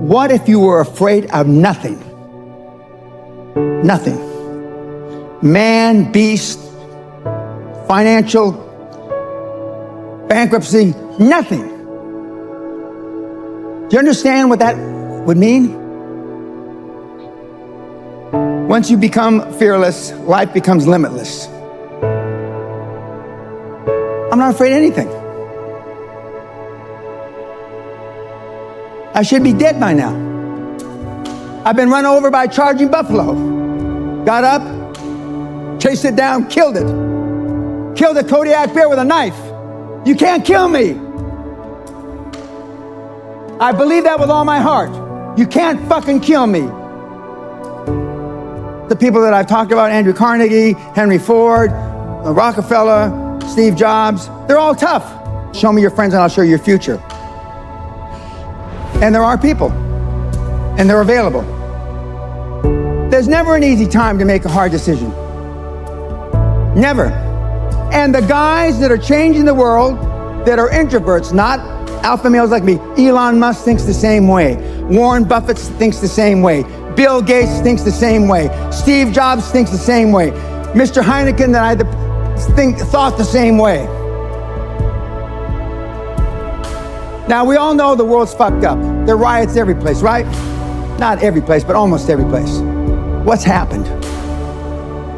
What if you were afraid of nothing? Nothing. Man, beast, financial, bankruptcy, nothing. Do you understand what that would mean? Once you become fearless, life becomes limitless. I'm not afraid of anything. I should be dead by now. I've been run over by a charging buffalo. Got up, chased it down, killed it. Killed a Kodiak bear with a knife. You can't kill me. I believe that with all my heart. You can't fucking kill me. The people that I've talked about, Andrew Carnegie, Henry Ford, Rockefeller, Steve Jobs, they're all tough. Show me your friends and I'll show you your future. And there are people, and they're available. There's never an easy time to make a hard decision. Never. And the guys that are changing the world, that are introverts, not alpha males like me, Elon Musk thinks the same way. Warren Buffett thinks the same way. Bill Gates thinks the same way. Steve Jobs thinks the same way. Mr. Heineken that I thought the same way. Now, we all know the world's fucked up. There are riots every place, right? Not every place, but almost every place. What's happened?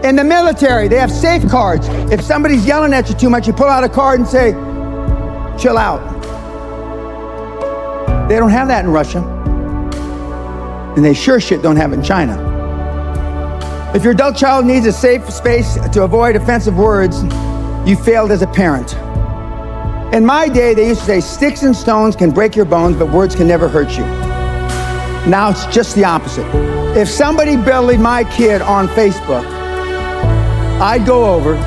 In the military, they have safeguards. If somebody's yelling at you too much, you pull out a card and say, chill out. They don't have that in Russia. And they sure shit don't have it in China. If your adult child needs a safe space to avoid offensive words, you failed as a parent. In my day, they used to say, sticks and stones can break your bones, but words can never hurt you. Now it's just the opposite. If somebody bullied my kid on Facebook, I'd go over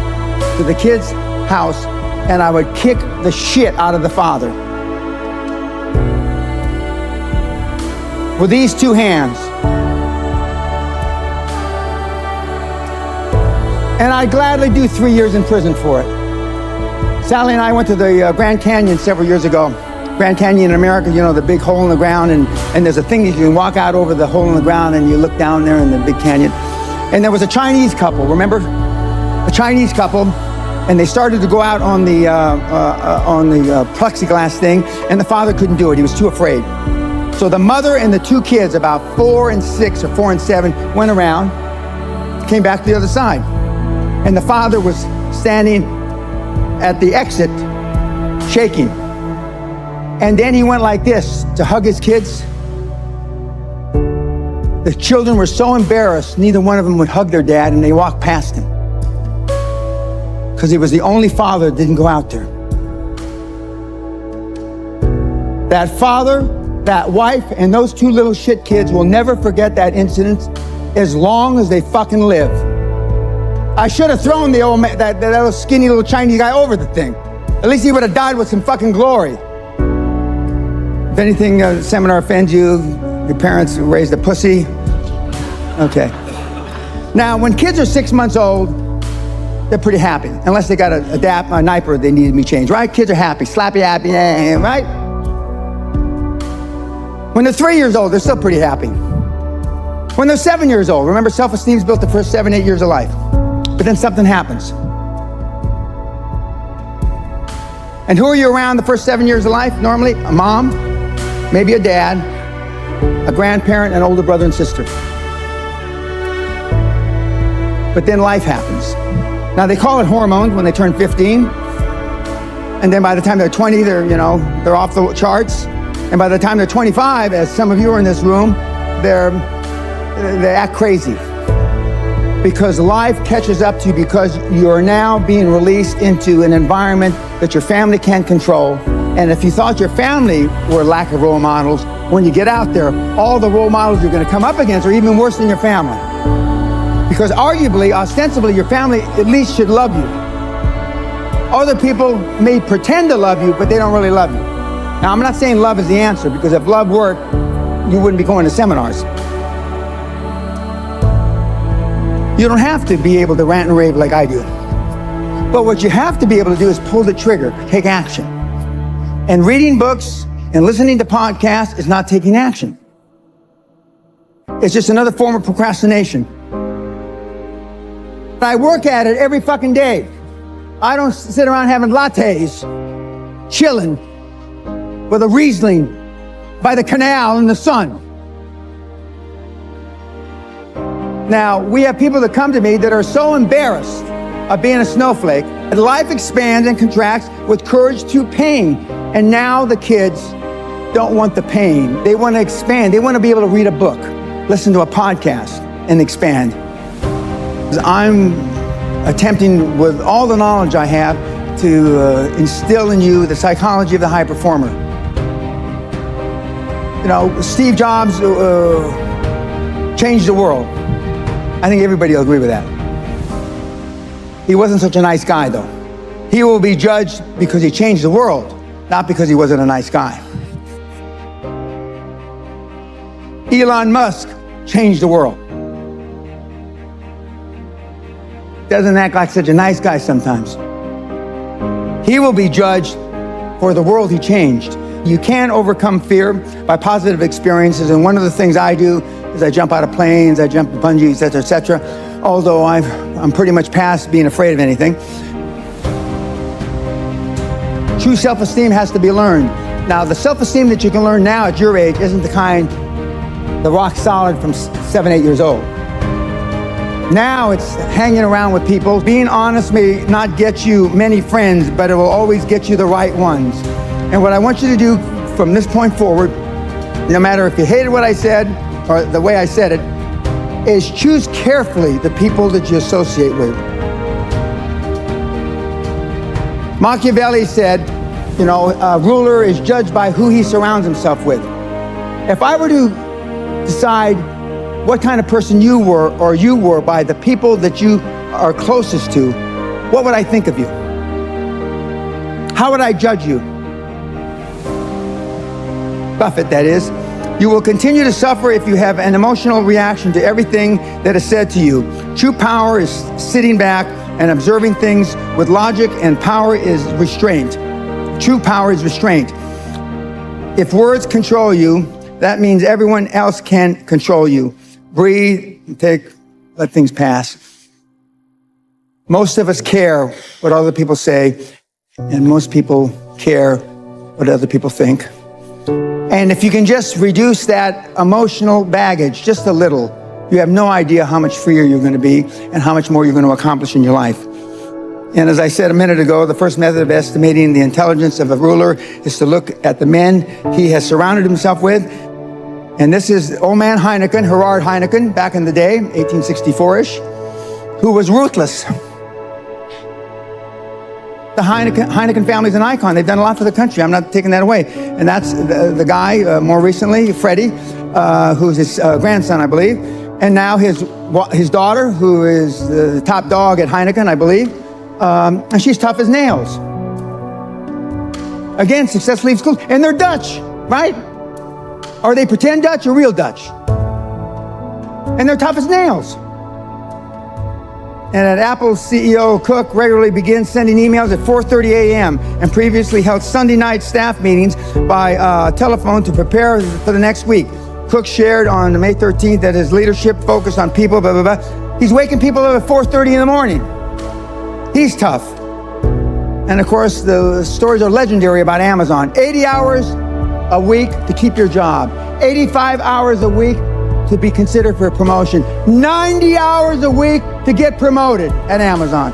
to the kid's house and I would kick the shit out of the father. With these two hands. And I'd gladly do 3 years in prison for it. Sally and I went to the Grand Canyon several years ago. Grand Canyon in America, you know, the big hole in the ground, and there's a thing that you can walk out over the hole in the ground and you look down there in the big canyon. And there was a Chinese couple, remember? A Chinese couple, and they started to go out on the plexiglass thing, and the father couldn't do it. He was too afraid. So the mother and the two kids, about 4 and 6 or 4 and 7, went around, came back to the other side. And the father was standing at the exit, shaking. And then he went like this to hug his kids. The children were so embarrassed, neither one of them would hug their dad, and they walked past him. Because he was the only father that didn't go out there. That father, that wife, and those two little shit kids will never forget that incident as long as they fucking live. I should have thrown the old man, that little skinny little Chinese guy over the thing. At least he would have died with some fucking glory. If anything, the seminar offends you, your parents raised a pussy. Okay. Now, when kids are 6 months old, they're pretty happy, unless they got a diaper they need to be changed, right? Kids are happy, slappy happy, right? When they're 3 years old, they're still pretty happy. When they're 7 years old, remember, self-esteem's built the first 7, 8 years of life. But then something happens. And who are you around the first 7 years of life? Normally, a mom, maybe a dad, a grandparent, an older brother and sister. But then life happens. Now, they call it hormones when they turn 15. And then by the time they're 20, they're off the charts. And by the time they're 25, as some of you are in this room, they act crazy. Because life catches up to you, because you are now being released into an environment that your family can't control. And if you thought your family were a lack of role models, when you get out there, all the role models you're going to come up against are even worse than your family. Because arguably, ostensibly, your family at least should love you. Other people may pretend to love you, but they don't really love you. Now, I'm not saying love is the answer, because if love worked, you wouldn't be going to seminars. You don't have to be able to rant and rave like I do. But what you have to be able to do is pull the trigger, take action. And reading books and listening to podcasts is not taking action. It's just another form of procrastination. I work at it every fucking day. I don't sit around having lattes, chilling with a Riesling by the canal in the sun. Now, we have people that come to me that are so embarrassed of being a snowflake that life expands and contracts with courage to pain. And now the kids don't want the pain. They want to expand. They want to be able to read a book, listen to a podcast, and expand. I'm attempting with all the knowledge I have to instill in you the psychology of the high performer. You know, Steve Jobs changed the world. I think everybody will agree with that. He wasn't such a nice guy, though. He will be judged because he changed the world, not because he wasn't a nice guy. Elon Musk changed the world. Doesn't act like such a nice guy sometimes. He will be judged for the world he changed. You can overcome fear by positive experiences, and one of the things I do is I jump out of planes, I jump bungee, et cetera, although I'm pretty much past being afraid of anything. True self-esteem has to be learned. Now, the self-esteem that you can learn now at your age isn't the kind, the rock solid from 7, 8 years old. Now it's hanging around with people. Being honest may not get you many friends, but it will always get you the right ones. And what I want you to do from this point forward, no matter if you hated what I said or the way I said it, is choose carefully the people that you associate with. Machiavelli said, you know, a ruler is judged by who he surrounds himself with. If I were to decide what kind of person you were by the people that you are closest to, what would I think of you? How would I judge you? Buffett, that is. You will continue to suffer if you have an emotional reaction to everything that is said to you. True power is sitting back and observing things with logic, and power is restraint. True power is restraint. If words control you, that means everyone else can control you. Breathe, let things pass. Most of us care what other people say, and most people care what other people think. And if you can just reduce that emotional baggage just a little, you have no idea how much freer you're going to be and how much more you're going to accomplish in your life. And as I said a minute ago, the first method of estimating the intelligence of a ruler is to look at the men he has surrounded himself with. And this is old man Heineken, Gerard Heineken, back in the day, 1864-ish, who was ruthless. The Heineken family is an icon. They've done a lot for the country. I'm not taking that away. And that's the guy, more recently, Freddie, who's his grandson, I believe. And now his daughter, who is the top dog at Heineken, I believe. And she's tough as nails. Again, successfully in school. And they're Dutch, right? Are they pretend Dutch or real Dutch? And they're tough as nails. And at Apple, CEO Cook regularly begins sending emails at 4:30 a.m. and previously held Sunday night staff meetings by telephone to prepare for the next week. Cook shared on May 13th that his leadership focused on people, blah, blah, blah. He's waking people up at 4:30 in the morning. He's tough. And of course, the stories are legendary about Amazon. 80 hours a week to keep your job. 85 hours a week to be considered for a promotion. 90 hours a week to get promoted at Amazon.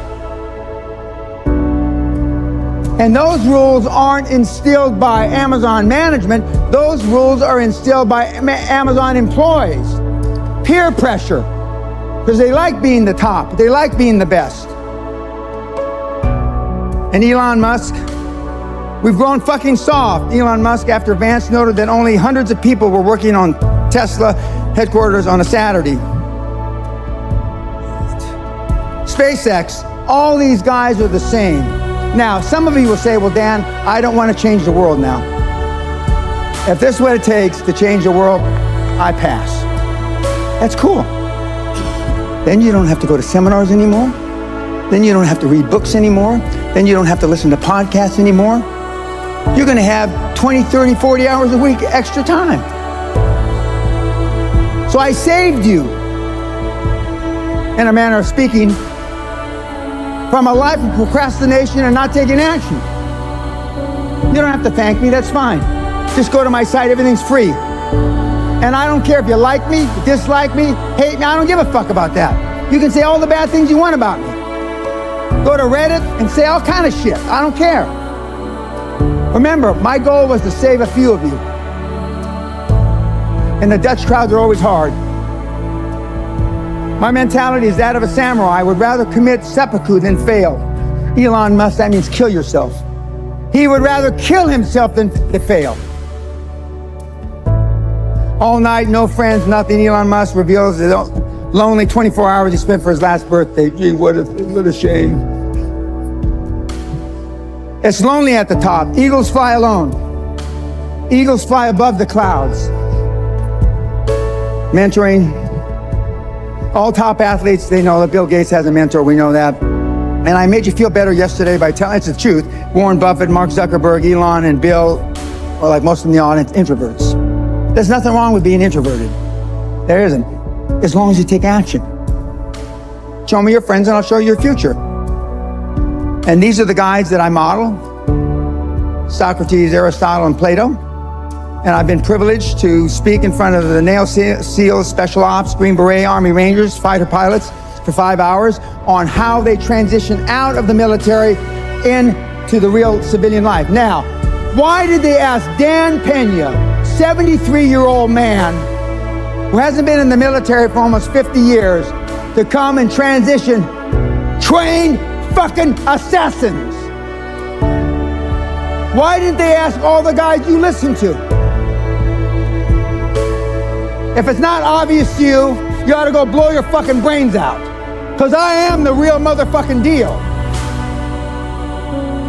And those rules aren't instilled by Amazon management. Those rules are instilled by Amazon employees. Peer pressure, because they like being the top. They like being the best. And Elon Musk, we've grown fucking soft. Elon Musk, after Vance noted that only hundreds of people were working on Tesla headquarters on a Saturday. SpaceX, all these guys are the same. Now, some of you will say, well, Dan, I don't want to change the world now. If this is what it takes to change the world, I pass. That's cool. Then you don't have to go to seminars anymore. Then you don't have to read books anymore. Then you don't have to listen to podcasts anymore. You're going to have 20, 30, 40 hours a week extra time. So So I saved you, in a manner of speaking, from a life of procrastination and not taking action. You don't have to thank me, that's fine. Just go to my site, everything's free. And I don't care if you like me, dislike me, hate me, I don't give a fuck about that. You can say all the bad things you want about me. Go to Reddit and say all kind of shit, I don't care. Remember, my goal was to save a few of you. And the Dutch crowds are always hard. My mentality is that of a samurai. I would rather commit seppuku than fail. Elon Musk, that means kill yourself. He would rather kill himself than fail. All night, no friends, nothing. Elon Musk reveals the lonely 24 hours he spent for his last birthday. Gee, what a shame. It's lonely at the top. Eagles fly alone. Eagles fly above the clouds. Mentoring. All top athletes, they know that Bill Gates has a mentor, we know that. And I made you feel better yesterday by telling, it's the truth, Warren Buffett, Mark Zuckerberg, Elon, and Bill, or like most of the audience, introverts. There's nothing wrong with being introverted. There isn't, as long as you take action. Show me your friends and I'll show you your future. And these are the guys that I model, Socrates, Aristotle, and Plato. And I've been privileged to speak in front of the Nail SEALs, Special Ops, Green Beret, Army Rangers, fighter pilots for 5 hours on how they transition out of the military into the real civilian life. Now, why did they ask danpena, 73-year-old man who hasn't been in the military for almost 50 years, to come and transition trained fucking assassins? Why didn't they ask all the guys you listen to? If it's not obvious to you, you ought to go blow your fucking brains out. Because I am the real motherfucking deal.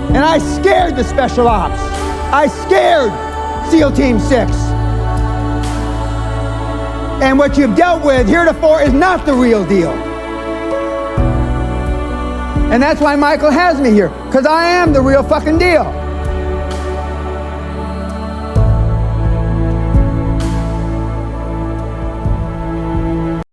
And I scared the Special Ops. I scared SEAL Team 6. And what you've dealt with heretofore is not the real deal. And that's why Michael has me here, because I am the real fucking deal.